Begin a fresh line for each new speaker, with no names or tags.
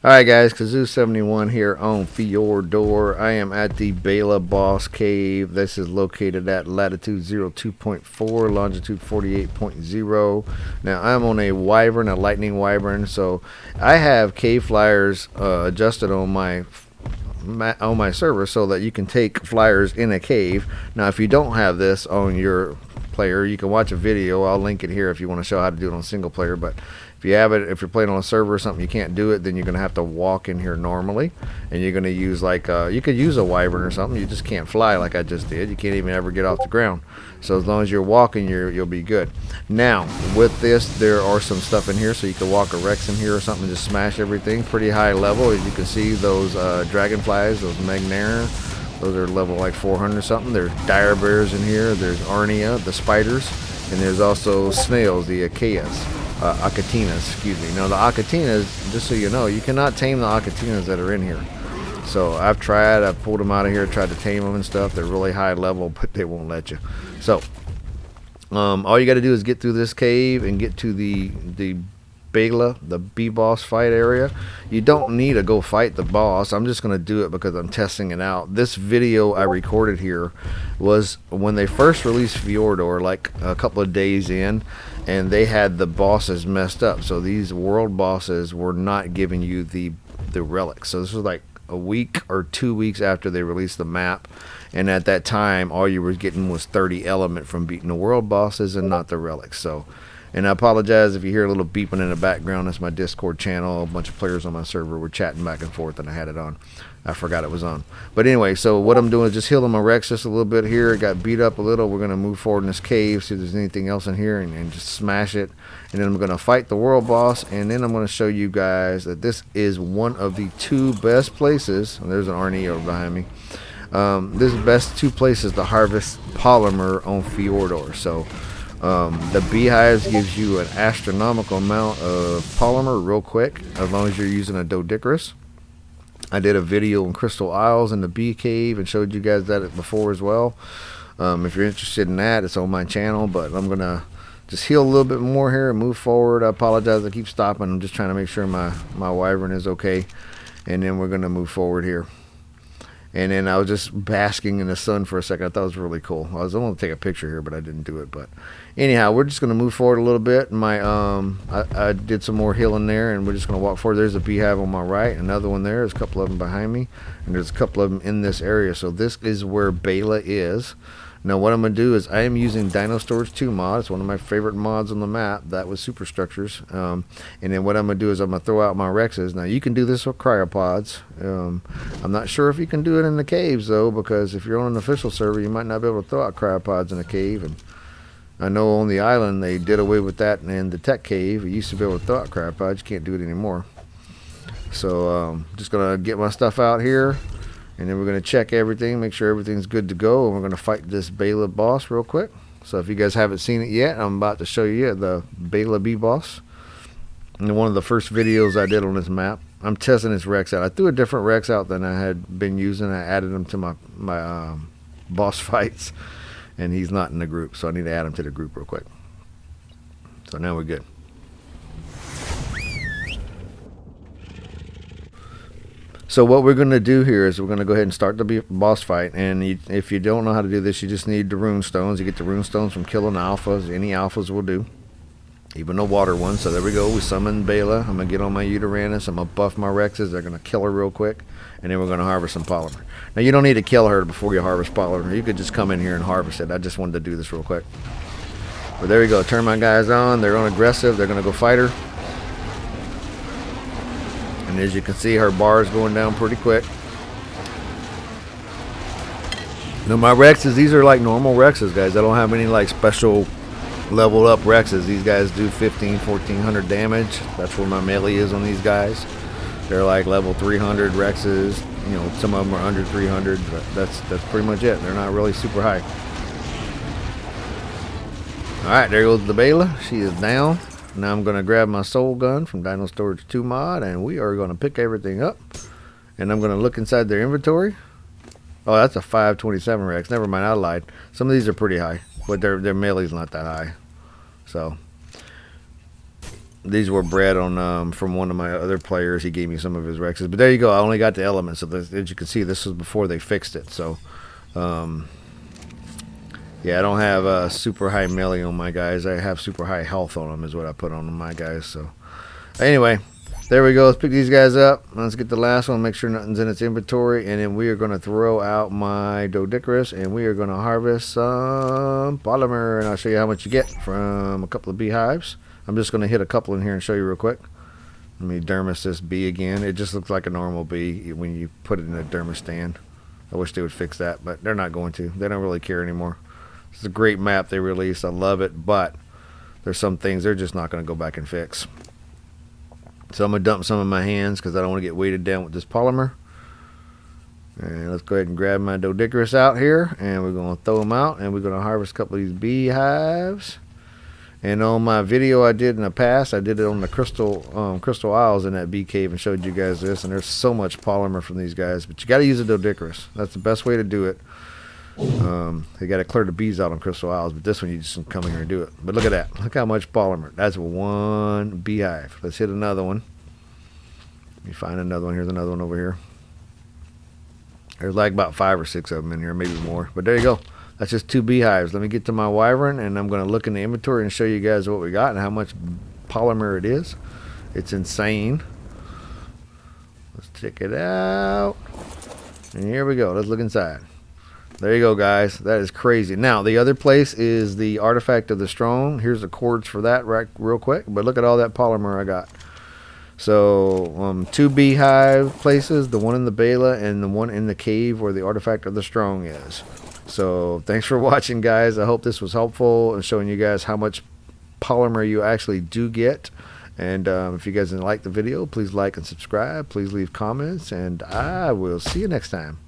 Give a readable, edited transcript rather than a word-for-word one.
Alright guys, Kazoo71 here on Fjordur. I am at the Bela Boss Cave. This is located at latitude 02.4, longitude 48.0. Now I'm on a wyvern, a lightning wyvern, so I have cave flyers adjusted on my server so that you can take flyers in a cave. Now if you don't have this on your player, you can watch a video. I'll link it here if you want to show how to do it on single player, but if you have it, if you're playing on a server or something, you can't do it, then you're going to have to walk in here normally, and you're going to use like you could use a wyvern or something. You just can't fly like I just did. You can't even ever get off the ground. So as long as you're walking, you'll be good. Now with this, there are some stuff in here, so you can walk a Rex in here or something, just smash everything. Pretty high level, as you can see. Those dragonflies, those Magnera, those are level like 400 something. There's dire bears in here. There's Arnia, the spiders, and there's also snails, the Akatinas, excuse me. Now the Akatinas, just so you know, you cannot tame the Akatinas that are in here. So I've pulled them out of here, tried to tame them and stuff. They're really high level, but they won't let you. So all you got to do is get through this cave and get to the Bela, the B-boss fight area. You don't need to go fight the boss. I'm just going to do it because I'm testing it out. This video I recorded here was when they first released Fjordur, like a couple of days in, and they had the bosses messed up. So these world bosses were not giving you the relics. So this was like a week or 2 weeks after they released the map, and at that time all you were getting was 30 element from beating the world bosses and not the relics. So, and I apologize if you hear a little beeping in the background. That's my Discord channel. A bunch of players on my server were chatting back and forth, and I had it on. I forgot it was on. But anyway, so what I'm doing is just healing my Rex just a little bit here. It got beat up a little. We're going to move forward in this cave, see if there's anything else in here, and just smash it. And then I'm going to fight the world boss, and then I'm going to show you guys that this is one of the two best places. And there's an Arnie over behind me. This is the best two places to harvest polymer on Fjordur. So the Beehives gives you an astronomical amount of polymer real quick, as long as you're using a Doedicurus. I did a video on Crystal Isles in the Bee Cave and showed you guys that before as well. If you're interested in that, it's on my channel, but I'm going to just heal a little bit more here and move forward. I apologize, I keep stopping. I'm just trying to make sure my wyvern is okay, and then we're going to move forward here. And then I was just basking in the sun for a second. I thought it was really cool. I was going to take a picture here, but I didn't do it. But anyhow, we're just going to move forward a little bit. I did some more healing there, and we're just going to walk forward. There's a beehive on my right, another one there. There's a couple of them behind me, and there's a couple of them in this area. So this is where Bela is. Now what I'm going to do is I am using Dino Storage 2 mod. It's one of my favorite mods on the map. That was Superstructures. And then what I'm going to do is I'm going to throw out my Rexes. Now you can do this with cryopods. I'm not sure if you can do it in the caves though, because if you're on an official server you might not be able to throw out cryopods in a cave. And I know on the island they did away with that in the tech cave. You used to be able to throw out cryopods. You can't do it anymore. So just going to get my stuff out here. And then we're going to check everything, make sure everything's good to go, and we're going to fight this Bela boss real quick. So if you guys haven't seen it yet, I'm about to show you the Bela B boss. And one of the first videos I did on this map, I'm testing this Rex out. I threw a different Rex out than I had been using. I added him to my boss fights, and he's not in the group, so I need to add him to the group real quick. So now we're good. So what we're going to do here is we're going to go ahead and start the boss fight. And if you don't know how to do this, you just need the rune stones. You get the rune stones from killing alphas. Any alphas will do, even the water ones. So there we go. We summon Bela. I'm going to get on my Uranus. I'm going to buff my Rexes. They're going to kill her real quick. And then we're going to harvest some polymer. Now you don't need to kill her before you harvest polymer. You could just come in here and harvest it. I just wanted to do this real quick. But there you go. Turn my guys on. They're on aggressive. They're going to go fight her. And as you can see, her bar is going down pretty quick. Now my Rexes, these are like normal Rexes, guys. I don't have any like special leveled up Rexes. These guys do 1400 damage. That's where my melee is on these guys. They're like level 300 Rexes. You know, some of them are under 300, but that's pretty much it. They're not really super high. All right, there goes the Bela. She is down. Now I'm going to grab my soul gun from Dino Storage 2 mod, and we are going to pick everything up. And I'm going to look inside their inventory. Oh, that's a 527 Rex. Never mind, I lied. Some of these are pretty high, but their melee's not that high. So These were bred on from one of my other players. He gave me some of his Rexes. But there you go. I only got the elements. So this, as you can see, this was before they fixed it. So, yeah, I don't have super high melee on my guys. I have super high health on them is what I put on my guys. So, anyway, there we go. Let's pick these guys up. Let's get the last one. Make sure nothing's in its inventory. And then we are going to throw out my Doedicurus. And we are going to harvest some polymer. And I'll show you how much you get from a couple of beehives. I'm just going to hit a couple in here and show you real quick. Let me dermis this bee again. It just looks like a normal bee when you put it in a dermis stand. I wish they would fix that, but they're not going to. They don't really care anymore. It's a great map they released. I love it, but there's some things they're just not going to go back and fix. So I'm going to dump some in my hands because I don't want to get weighted down with this polymer. And let's go ahead and grab my Doedicurus out here, and we're going to throw them out, and we're going to harvest a couple of these beehives. And on my video I did in the past, I did it on the Crystal Isles in that bee cave and showed you guys this. And there's so much polymer from these guys. But you got to use a Doedicurus. That's the best way to do it. You got to clear the bees out on Crystal Isles. But this one, you just come in here and do it. But look at that. Look how much polymer. That's one beehive. Let's hit another one. Let me find another one. Here's another one over here. There's like about 5 or 6 of them in here, maybe more. But there you go. That's just 2 beehives. Let me get to my wyvern, and I'm going to look in the inventory and show you guys what we got and how much polymer it is. It's insane. Let's check it out. And here we go. Let's look inside. There you go, guys. That is crazy. Now, the other place is the Artifact of the Strong. Here's the cords for that right real quick. But look at all that polymer I got. So 2 beehive places, the one in the Bela and the one in the cave where the Artifact of the Strong is. So thanks for watching, guys. I hope this was helpful and showing you guys how much polymer you actually do get. And if you guys didn't like the video, please like and subscribe. Please leave comments, and I will see you next time.